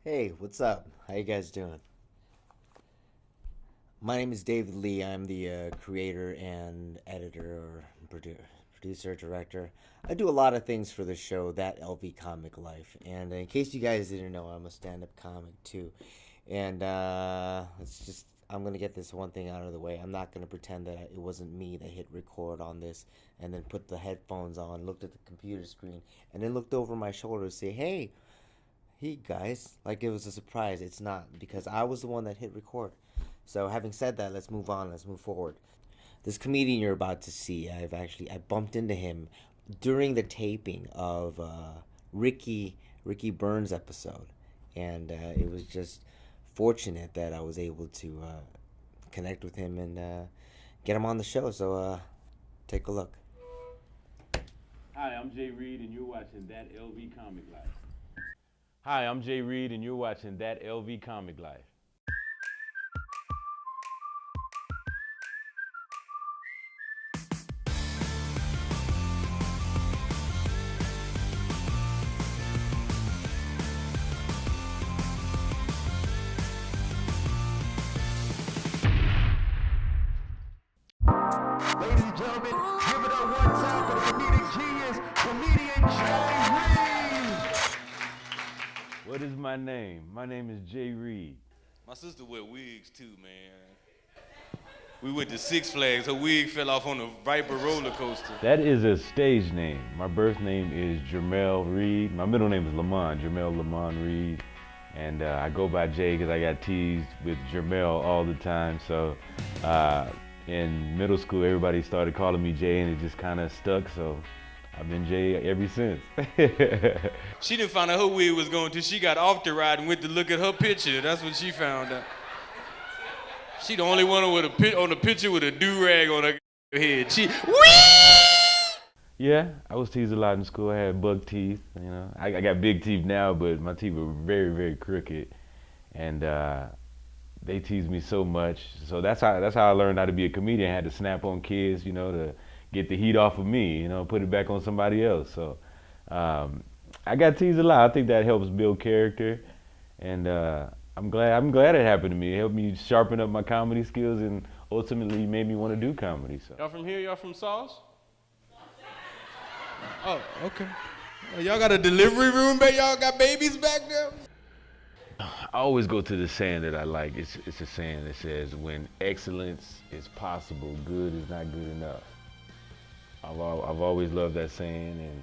Hey, what's up? How you guys doing? My name is David Lee. I'm the creator and editor or producer, director. I do a lot of things for the show, That LV Comic Life. And in case you guys didn't know, I'm a stand-up comic too. And I'm gonna get this one thing out of the way. I'm not gonna pretend that it wasn't me that hit record on this and then put the headphones on, looked at the computer screen, and then looked over my shoulder to say, hey guys, like it was a surprise. It's not because I was the one that hit record. So having said that, let's move on. Let's move forward. This comedian you're about to see, I bumped into him during the taping of Ricky Burns episode, and it was just fortunate that I was able to connect with him and get him on the show. So take a look. Hi, I'm Jay Reed, and you're watching That LV Comic Life. Hi, I'm Jay Reed, and you're watching That LV Comic Life. Ladies and gentlemen, give it up one time for the comedic genius, comedian Jay Reed. What is my name? My name is Jay Reed. My sister wear wigs too, man. We went to Six Flags. Her wig fell off on the Viper roller coaster. That is a stage name. My birth name is Jermel Reed. My middle name is Lamont, Jermel Lamont Reed. And I go by Jay because I got teased with Jermel all the time. So in middle school, everybody started calling me Jay, and it just kind of stuck. So I've been Jay ever since. She didn't find out her wig was going till she got off the ride and went to look at her picture. That's what she found out. She the only one with on the picture with a do-rag on her head. She, whee! Yeah, I was teased a lot in school. I had buck teeth, you know. I got big teeth now, but my teeth were very, very crooked. And they teased me so much. So that's how I learned how to be a comedian. I had to snap on kids, you know, to get the heat off of me, you know, put it back on somebody else. So I got teased a lot. I think that helps build character. And I'm glad it happened to me. It helped me sharpen up my comedy skills and ultimately made me want to do comedy. So. Y'all from here? Y'all from Sauce? Oh, okay. Y'all got a delivery room, baby? Y'all got babies back there? I always go to the saying that I like. It's a saying that says, when excellence is possible, good is not good enough. I've always loved that saying, and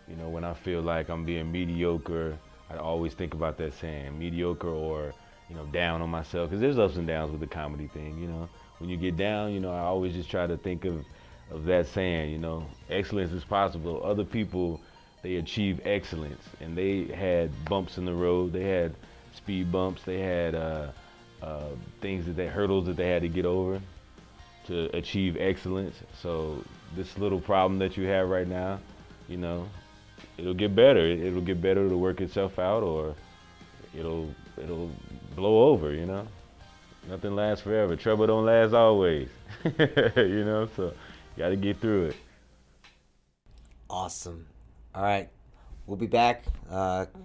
you know, when I feel like I'm being mediocre, I always think about that saying, mediocre or, you know, down on myself, because there's ups and downs with the comedy thing, you know. When you get down, you know, I always just try to think of that saying, you know, excellence is possible. Other people, they achieve excellence, and they had bumps in the road, they had speed bumps, they had hurdles that they had to get over to achieve excellence. So this little problem that you have right now, you know, it'll get better. It'll get better to work itself out, or it'll blow over, you know. Nothing lasts forever. Trouble don't last always. You know, so you gotta get through it. Awesome. All right. We'll be back.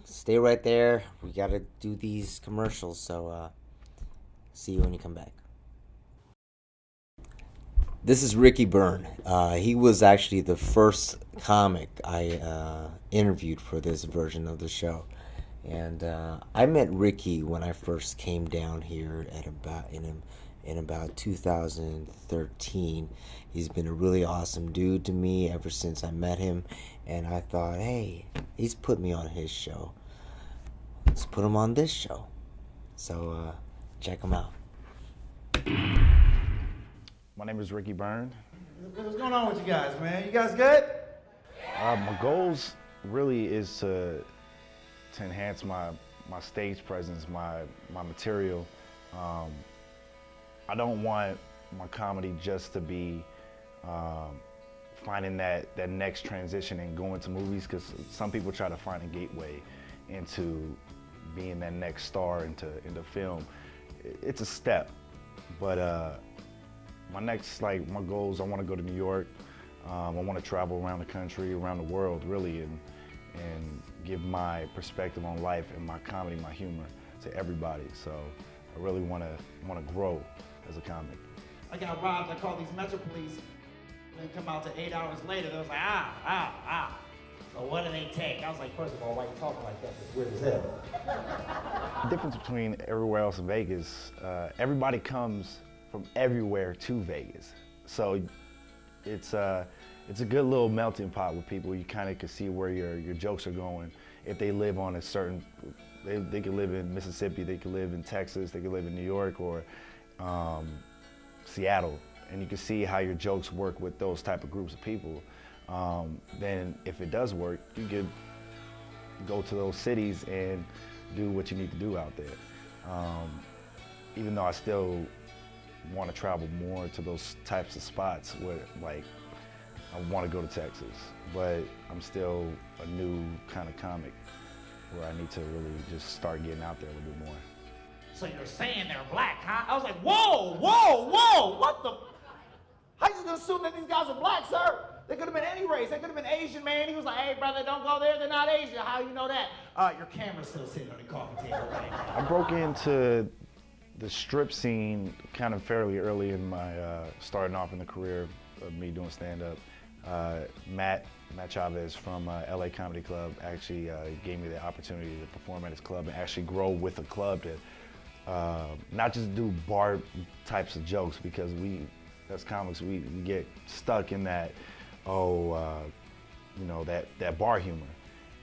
Stay right there. We got to do these commercials. So see you when you come back. This is Ricky Byrne. He was actually the first comic I interviewed for this version of the show. And I met Ricky when I first came down here in about 2013. He's been a really awesome dude to me ever since I met him, and I thought, hey, he's put me on his show. Let's put him on this show. So check him out. My name is Ricky Byrne. What's going on with you guys, man? You guys good? My goals really is to enhance my stage presence, my material. I don't want my comedy just to be finding that next transition and going to movies, because some people try to find a gateway into being that next star into film. It's a step, but my goals, I want to go to New York. I want to travel around the country, around the world, really, and give my perspective on life and my comedy, my humor to everybody. So I really want to grow as a comic. I got robbed. I called these Metro Police. Then come out to 8 hours later. They was like, So what do they take? I was like, first of all, why you talking like that? It's weird as hell. The difference between everywhere else in Vegas, everybody comes from everywhere to Vegas. So it's a good little melting pot with people. You kind of can see where your jokes are going. If they live on a certain, they could live in Mississippi, they could live in Texas, they could live in New York or Seattle. And you can see how your jokes work with those type of groups of people. Then if it does work, you could go to those cities and do what you need to do out there. Even though I still want to travel more to those types of spots where, like, I want to go to Texas, but I'm still a new kind of comic where I need to really just start getting out there a little bit more. So you're saying they're black, huh? I was like, whoa, what the? How you just gonna assume that these guys are black, sir? They could have been any race. They could have been Asian, man. He was like, hey, brother, don't go there. They're not Asian. How you know that? Your camera's still sitting on the coffee table right now. I broke into the strip scene kind of fairly early in my starting off in the career of me doing stand-up. Matt Chavez from LA Comedy Club actually gave me the opportunity to perform at his club and actually grow with the club to not just do bar types of jokes, because we, as comics, we get stuck in that, that bar humor.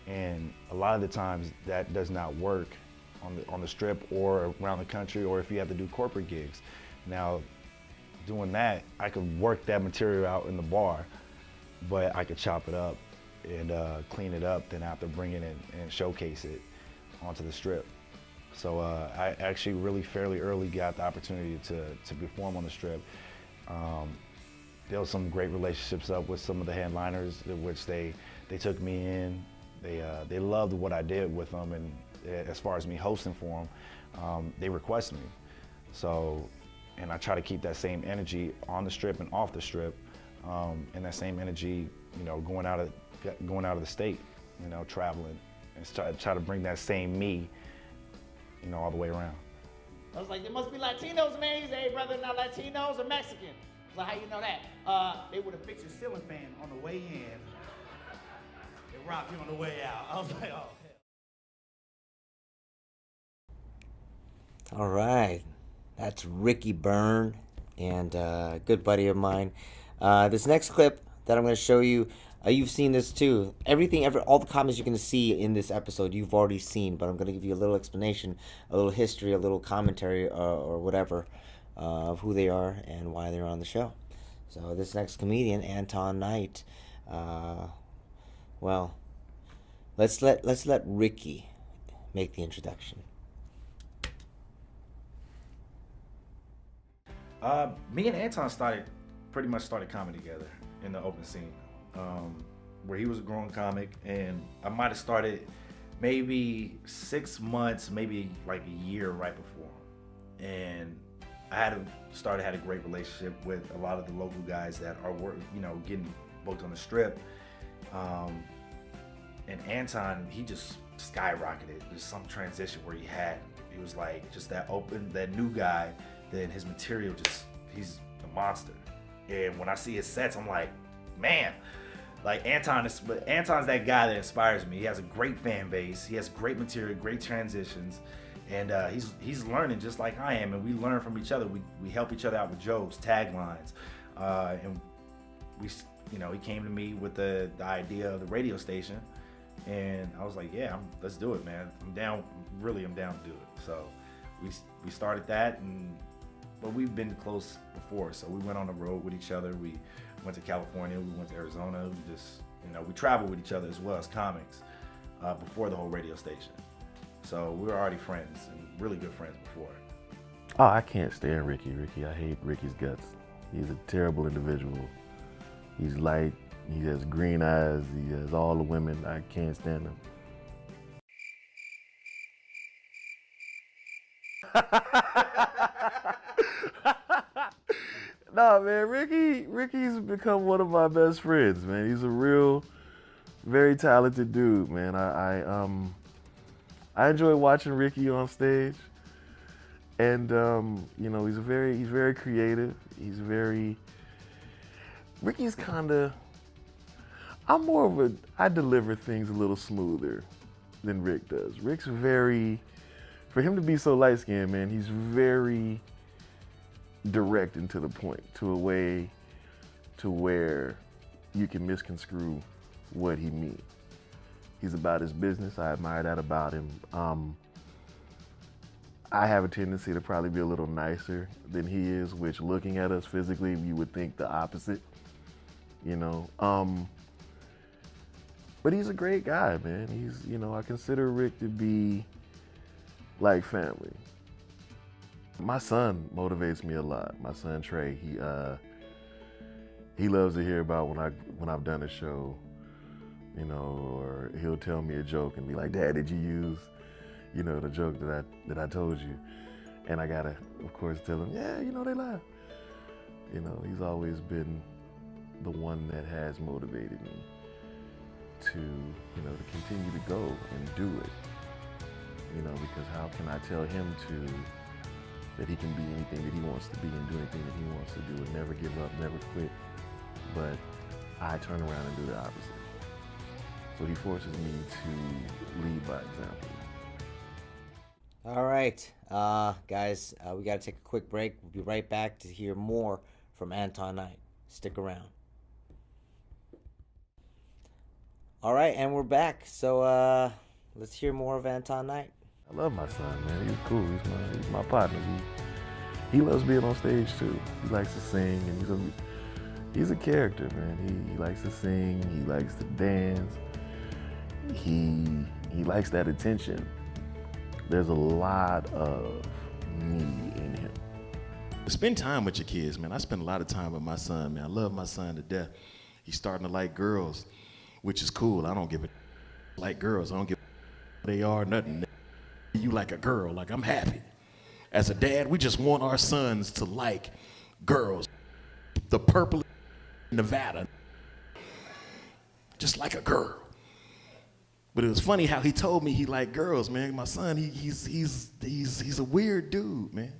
And a lot of the times that does not work on the strip or around the country, or if you have to do corporate gigs. Now, doing that, I could work that material out in the bar, but I could chop it up and clean it up, then I have to bring it in and showcase it onto the strip. So I actually really fairly early got the opportunity to perform on the strip. There was some great relationships up with some of the headliners, in which they took me in. They loved what I did with them, and as far as me hosting for them, they requested me. So, and I try to keep that same energy on the strip and off the strip, and that same energy, going out of the state, traveling, and try to bring that same me, all the way around. I was like, there must be Latinos, man. He said, hey, brother, not Latinos or Mexican. I was like, how you know that? They would have fixed your ceiling fan on the way in. They robbed you on the way out. I was like, oh, hell. All right, that's Ricky Byrne, and a good buddy of mine. This next clip that I'm going to show you, you've seen this too. All the comments you're going to see in this episode, you've already seen, but I'm going to give you a little explanation, a little history, a little commentary, or whatever, of who they are and why they're on the show. So this next comedian, Anton Knight, well, let's let Ricky make the introduction. Me and Anton pretty much started comedy together in the open scene, where he was a growing comic, and I might have started maybe 6 months, maybe like a year right before. And I had a great relationship with a lot of the local guys that are getting booked on the strip. And Anton, he just skyrocketed. There's some transition where he was like just that new guy. Then his material he's a monster. And when I see his sets, I'm like, man, like Anton's that guy that inspires me. He has a great fan base. He has great material, great transitions, and he's learning just like I am. And we learn from each other. We help each other out with jokes, taglines, and he came to me with the idea of the radio station, and I was like, yeah, let's do it, man. I'm down. Really, I'm down to do it. So we started that, but we've been close before. So we went on the road with each other. We went to California, we went to Arizona. We traveled with each other as well as comics before the whole radio station. So we were already friends, and really good friends before. Oh, I can't stand Ricky. I hate Ricky's guts. He's a terrible individual. He's light, he has green eyes, he has all the women. I can't stand him. Nah, man, Ricky's become one of my best friends, man. He's a real very talented dude, man. I enjoy watching Ricky on stage, and you know, he's very creative. Ricky's kind of. I'm more of I deliver things a little smoother than Rick does. Rick's for him to be so light skinned, man, he's very direct and to the point, to a way to where you can misconstrue what he means. He's about his business. I admire that about him. I have a tendency to probably be a little nicer than he is, which looking at us physically, you would think the opposite, you know. But he's a great guy, man. I consider Rick to be like family. My son motivates me a lot. My son Trey, he loves to hear about when I've done a show, you know, or he'll tell me a joke and be like, "Dad, did you use, you know, the joke that I told you?" And I gotta, of course, tell him, "Yeah, you know, they laugh." You know, he's always been the one that has motivated me to, you know, to continue to go and do it. You know, because how can I tell him that he can be anything that he wants to be and do anything that he wants to do and never give up, never quit, but I turn around and do the opposite. So he forces me to lead by example. All right, guys, we got to take a quick break. We'll be right back to hear more from Anton Knight. Stick around. All right, and we're back. So let's hear more of Anton Knight. I love my son, man. He's cool. He's my partner. He loves being on stage too. He likes to sing, and he's a character, man. He likes to sing. He likes to dance. He likes that attention. There's a lot of me in him. Spend time with your kids, man. I spend a lot of time with my son, man. I love my son to death. He's starting to like girls, which is cool. I don't give a like girls. I don't give a they are, nothing. You like a girl, like I'm happy. As a dad, we just want our sons to like girls. The purple Nevada, just like a girl. But it was funny how he told me he liked girls, man. My son, he's a weird dude, man.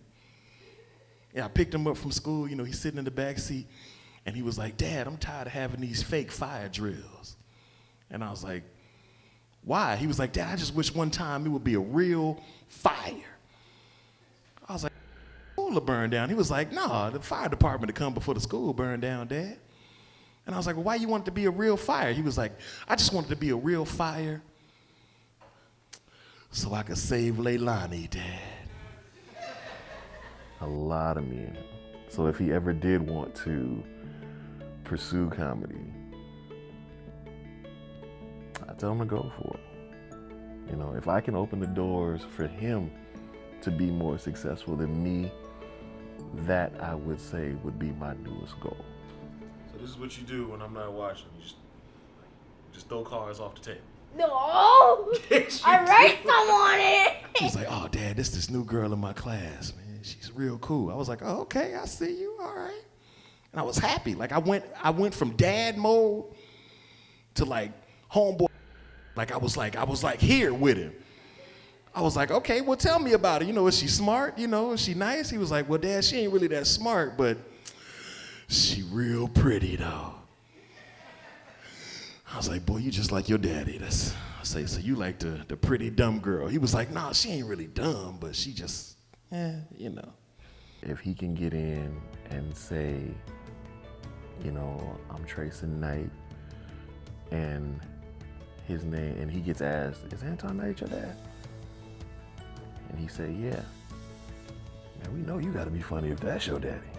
Yeah, I picked him up from school, you know, he's sitting in the back seat, and he was like, "Dad, I'm tired of having these fake fire drills." And I was like, "Why?" He was like, "Dad, I just wish one time it would be a real fire." I was like, "School will burn down." He was like, "No, the fire department to come before the school burned down, Dad." And I was like, "Well, why you want it to be a real fire?" He was like, "I just want it to be a real fire so I could save Leilani, Dad." A lot of me in him. So if he ever did want to pursue comedy, I tell him to go for it. You know, if I can open the doors for him to be more successful than me, that I would say would be my newest goal. So this is what you do when I'm not watching. You just throw cards off the table. No, I write some on it. He was like, "Oh, Dad, this new girl in my class, man. She's real cool." I was like, "Oh, okay, I see you, all right." And I was happy. Like I went from dad mode to like homeboy. Like I was like here with him. I was like, "Okay, well, tell me about it. You know, is she smart? You know, is she nice?" He was like, "Well, Dad, she ain't really that smart, but she real pretty though." I was like, "Boy, you just like your daddy." I say, "So you like the pretty dumb girl?" He was like, "Nah, she ain't really dumb, but she just, you know." If he can get in and say, you know, "I'm Trayson Knight," and his name, and he gets asked, "Is Anton Knight your dad?" And he say, "Yeah." Man, we know you gotta be funny if that's your daddy.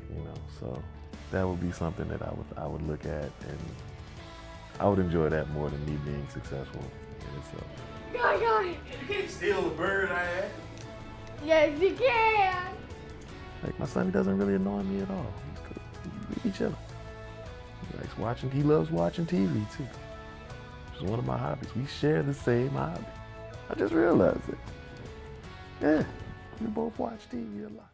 You know, so that would be something that I would look at, and I would enjoy that more than me being successful in itself. God. You can't steal the bird I had. Yes, you can. Like my son, he doesn't really annoy me at all. He's cool. We be chilling. He loves watching TV too. Which is one of my hobbies. We share the same hobby. I just realized it. Yeah, we both watch TV a lot.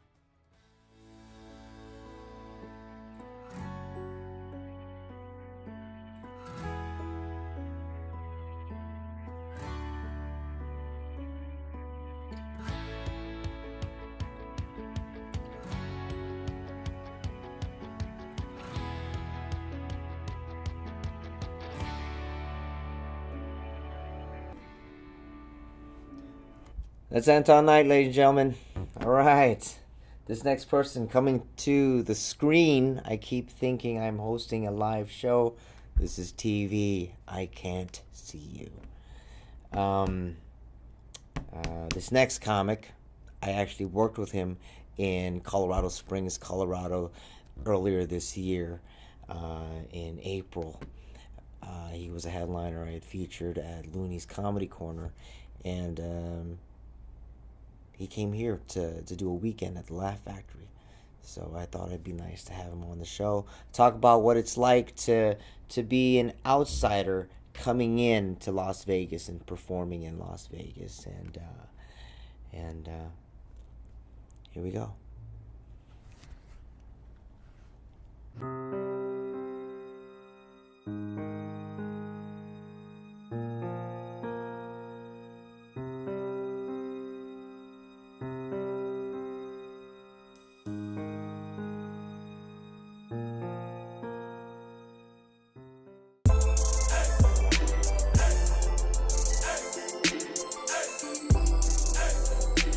That's Anton Knight, ladies and gentlemen. All right. This next person coming to the screen, I keep thinking I'm hosting a live show. This is TV. I can't see you. This next comic, I actually worked with him in Colorado Springs, Colorado, earlier this year, in April. He was a headliner I had featured at Looney's Comedy Corner, and he came here to do a weekend at the Laugh Factory. So I thought it'd be nice to have him on the show, talk about what it's like to be an outsider coming in to Las Vegas and performing in Las Vegas, and here we go.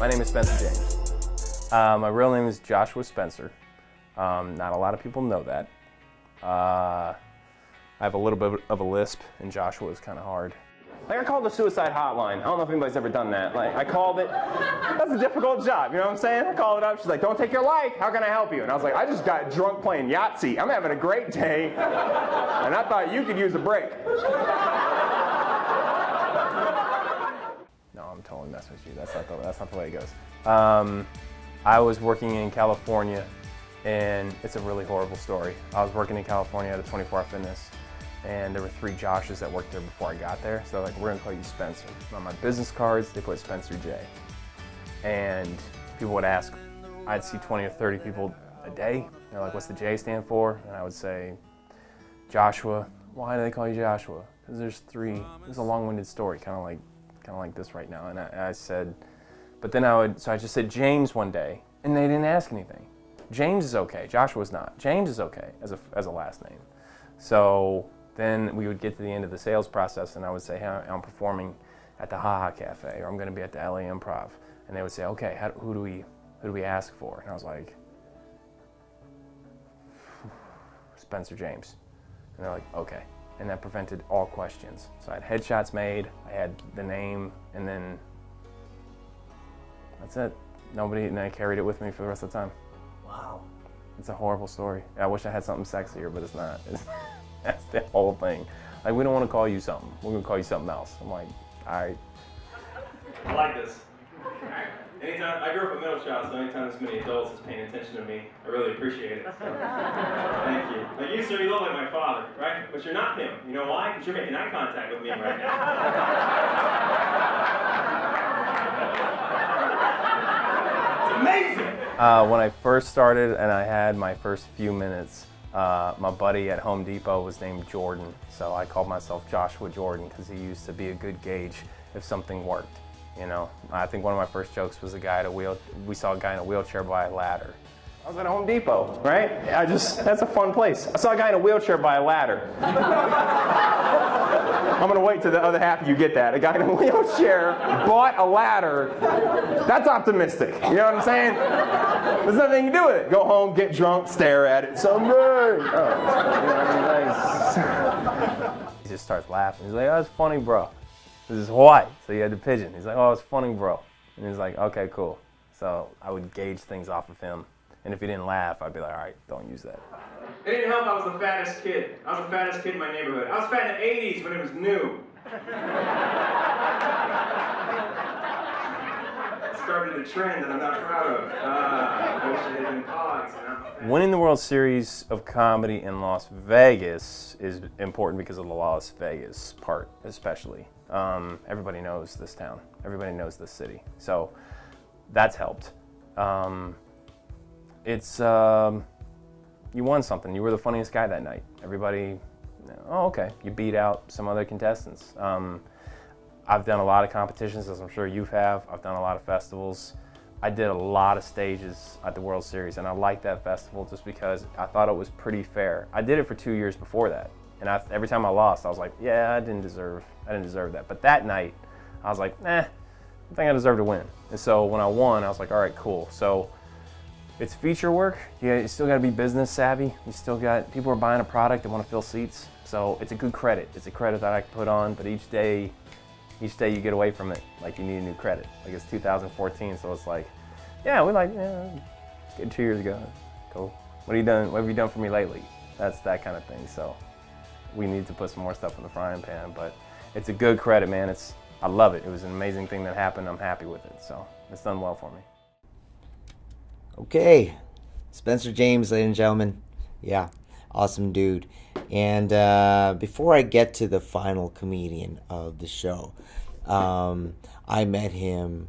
My name is Spencer James. My real name is Joshua Spencer. Not a lot of people know that. I have a little bit of a lisp, and Joshua is kind of hard. Like, I called the suicide hotline. I don't know if anybody's ever done that. Like, I called it. That's a difficult job, you know what I'm saying? I called it up. She's like, "Don't take your life. How can I help you?" And I was like, "I just got drunk playing Yahtzee. I'm having a great day, and I thought you could use a break." No, I'm totally messing with you. That's not the way it goes. I was working in California, and it's a really horrible story. I was working in California at a 24 Hour Fitness, and there were 3 Joshes that worked there before I got there. So like, we're gonna call you Spencer. On my business cards, they put Spencer J. And people would ask, I'd see 20 or 30 people a day. They're like, "What's the J stand for?" And I would say, "Joshua." "Why do they call you Joshua?" "Because there's 3. It's a long-winded story, kind of like this right now." And I said, but then I just said James one day, and they didn't ask anything. James is okay. Joshua's not. James is okay as a last name. So then we would get to the end of the sales process, and I would say, "Hey, I'm performing at the Ha Ha Cafe, or I'm going to be at the LA Improv," and they would say, "Okay, who do we ask for?" And I was like, "Spencer James," and they're like, "Okay," and that prevented all questions. So I had headshots made, I had the name, and then that's it. And I carried it with me for the rest of the time. Wow. It's a horrible story. I wish I had something sexier, but it's not. That's the whole thing. Like, "We don't want to call you something. We're going to call you something else." I'm like, all right. I like this. Anytime, I grew up in middle child, so anytime there's many adults that's paying attention to me, I really appreciate it. So, thank you. Like, you, sir, you look like my father, right? But you're not him. You know why? Because you're making eye contact with me right now. It's amazing! When I first started and I had my first few minutes, my buddy at Home Depot was named Jordan, so I called myself Joshua Jordan because he used to be a good gauge if something worked. You know, I think one of my first jokes was we saw a guy in a wheelchair by a ladder. I was at Home Depot, right? That's a fun place. I saw a guy in a wheelchair by a ladder. I'm gonna wait till the other half of you get that. A guy in a wheelchair bought a ladder. That's optimistic. You know what I'm saying? There's nothing you can do with it. Go home, get drunk, stare at it. Someday. Oh, he just starts laughing. He's like, "Oh, that's funny, bro." This is Hawaii, so he had the pigeon. He's like, "Oh, it's funny, bro." And he's like, "Okay, cool." So I would gauge things off of him. And if he didn't laugh, I'd be like, "All right, don't use that." It didn't help I was the fattest kid. I was the fattest kid in my neighborhood. I was fat in the 80s when it was new. Started a trend that I'm not proud of. I wish I had been cogs. Winning the World Series of Comedy in Las Vegas is important because of the Las Vegas part, especially. Everybody knows this town. Everybody knows this city. So that's helped. You won something. You were the funniest guy that night. Everybody, "Oh, okay." You beat out some other contestants. I've done a lot of competitions, as I'm sure you have. I've done a lot of festivals. I did a lot of stages at the World Series, and I liked that festival just because I thought it was pretty fair. I did it for 2 years before that, and every time I lost, I was like, "Yeah, I didn't deserve that." But that night, I was like, I think I deserve to win. And so when I won, I was like, all right, cool. So it's feature work. Yeah, you still got to be business savvy. You still got people are buying a product that want to fill seats. So it's a good credit. It's a credit that I can put on, but each day you get away from it like you need a new credit. Like it's 2014, so it's like, yeah, good 2 years ago. Cool. What have you done for me lately? That's that kind of thing. So we need to put some more stuff in the frying pan, but it's a good credit, man. I love it. It was an amazing thing that happened. I'm happy with it. So it's done well for me. Okay, Spencer James, ladies and gentlemen. Yeah, awesome dude. And before I get to the final comedian of the show, I met him.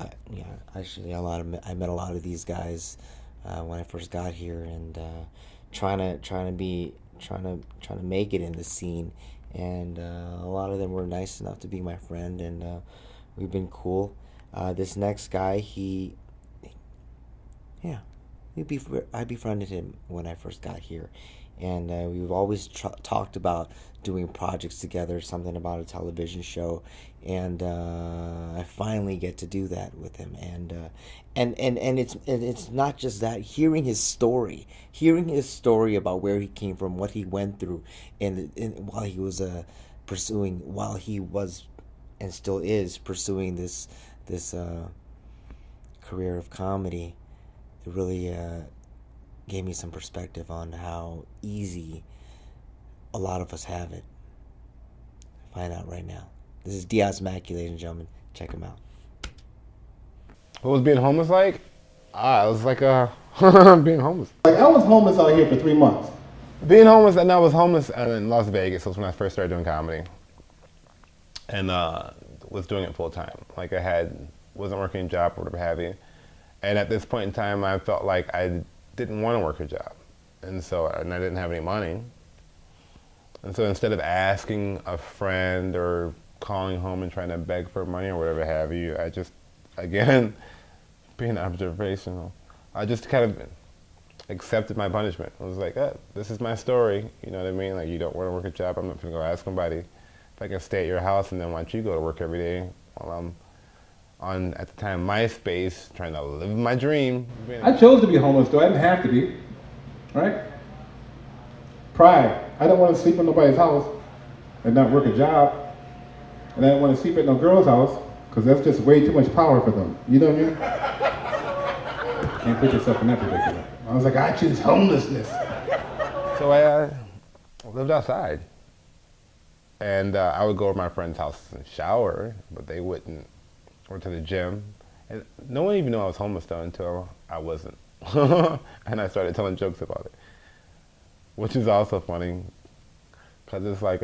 I met a lot of these guys when I first got here, and trying to make it in the scene. And a lot of them were nice enough to be my friend, and we've been cool. This next guy, I befriended him when I first got here, and we've always talked about doing projects together, something about a television show, and I finally get to do that with him, and it's not just that. Hearing his story about where he came from, what he went through, and while he was and still is pursuing this career of comedy. It really gave me some perspective on how easy a lot of us have it. Find out right now. This is Diaz Mackey, ladies and gentlemen. Check him out. What was being homeless like? It was like being homeless. Like, I was homeless out here for 3 months. Being homeless, and I was homeless in Las Vegas. Was when I first started doing comedy, and was doing it full time. Like wasn't working a job or whatever have you. And at this point in time, I felt like I didn't want to work a job. And I didn't have any money. And so instead of asking a friend or calling home and trying to beg for money or whatever have you, I just, again, being observational, I just kind of accepted my punishment. I was like, this is my story. You know what I mean? Like, you don't want to work a job, I'm not going to go ask somebody if I can stay at your house and then watch you go to work every day while I'm on, at the time, MySpace, trying to live my dream. I chose to be homeless, though. I didn't have to be, right? Pride. I don't want to sleep in nobody's house and not work a job. And I don't want to sleep at no girl's house, because that's just way too much power for them. You know what I mean? Can't put yourself in that predicament. I was like, I choose homelessness. So I lived outside. And I would go to my friend's house and shower, but they wouldn't. Or to the gym. And no one even knew I was homeless though until I wasn't. And I started telling jokes about it. Which is also funny, because it's like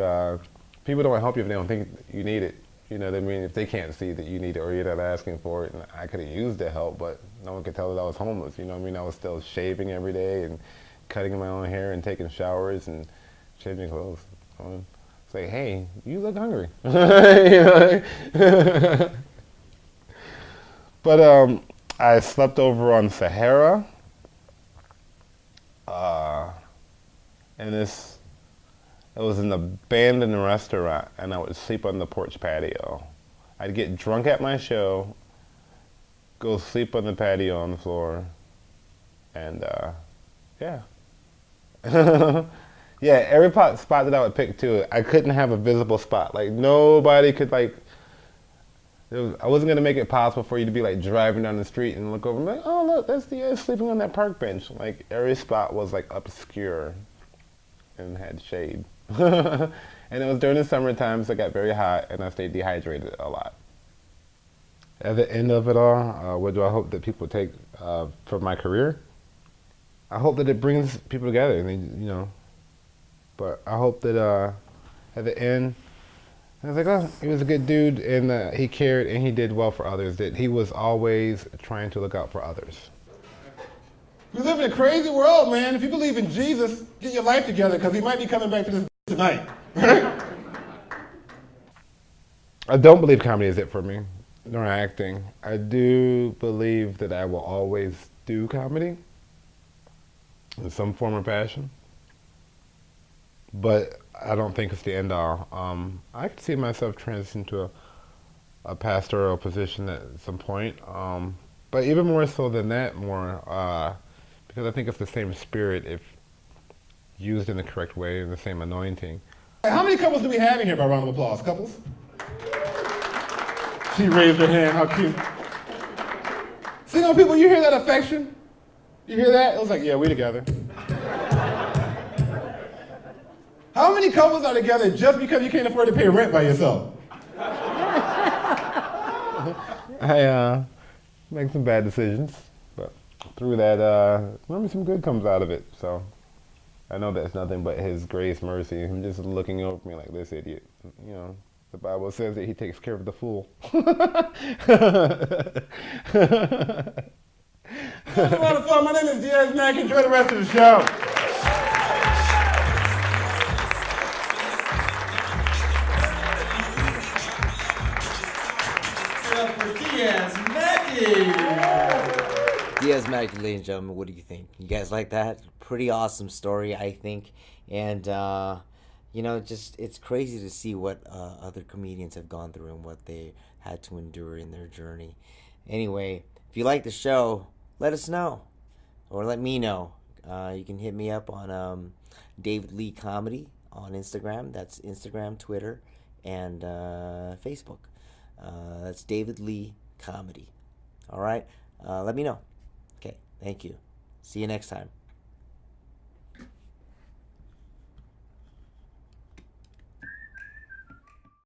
people don't help you if they don't think you need it. You know what I mean? If they can't see that you need it or you're not asking for it. And I could have used the help, but no one could tell that I was homeless. You know what I mean? I was still shaving every day and cutting my own hair and taking showers and changing clothes. It's like, hey, you look hungry. You know? But I slept over on Sahara, and it was an abandoned restaurant, and I would sleep on the porch patio. I'd get drunk at my show, go sleep on the patio on the floor, and yeah. Yeah, every spot that I would pick too, I couldn't have a visible spot. Like, nobody could, like, I wasn't gonna make it possible for you to be like driving down the street and look over and be like, oh look, that's the guy sleeping on that park bench. Like, every spot was like obscure and had shade. And it was during the summer times it got very hot and I stayed dehydrated a lot. At the end of it all, what do I hope that people take from my career? I hope that it brings people together, and you know. But I hope that at the end, I was like, oh, he was a good dude, and he cared, and he did well for others. That he was always trying to look out for others. We live in a crazy world, man. If you believe in Jesus, get your life together, because he might be coming back to this tonight. I don't believe comedy is it for me, nor acting. I do believe that I will always do comedy in some form or fashion, but I don't think it's the end all. I could see myself transition to a pastoral position at some point. But even more so than that, because I think it's the same spirit if used in the correct way, and the same anointing. How many couples do we have in here by round of applause? Couples? She raised her hand, how cute. Single people, you hear that affection? You hear that? It was like, yeah, we together. How many couples are together just because you can't afford to pay rent by yourself? I make some bad decisions, but through that, maybe some good comes out of it. So I know that's nothing but His grace, mercy. Him just looking over me like, this idiot. You know, the Bible says that He takes care of the fool. A lot of fun. My name is Diaz Mack. Enjoy the rest of the show. Diaz Mack, ladies and gentlemen, what do you think? You guys like that? Pretty awesome story, I think. And, you know, just it's crazy to see what other comedians have gone through and what they had to endure in their journey. Anyway, if you like the show, let us know. Or let me know. You can hit me up on David Lee Comedy on Instagram. That's Instagram, Twitter, and Facebook. That's David Lee Comedy. All right? Let me know. Okay, thank you. See you next time.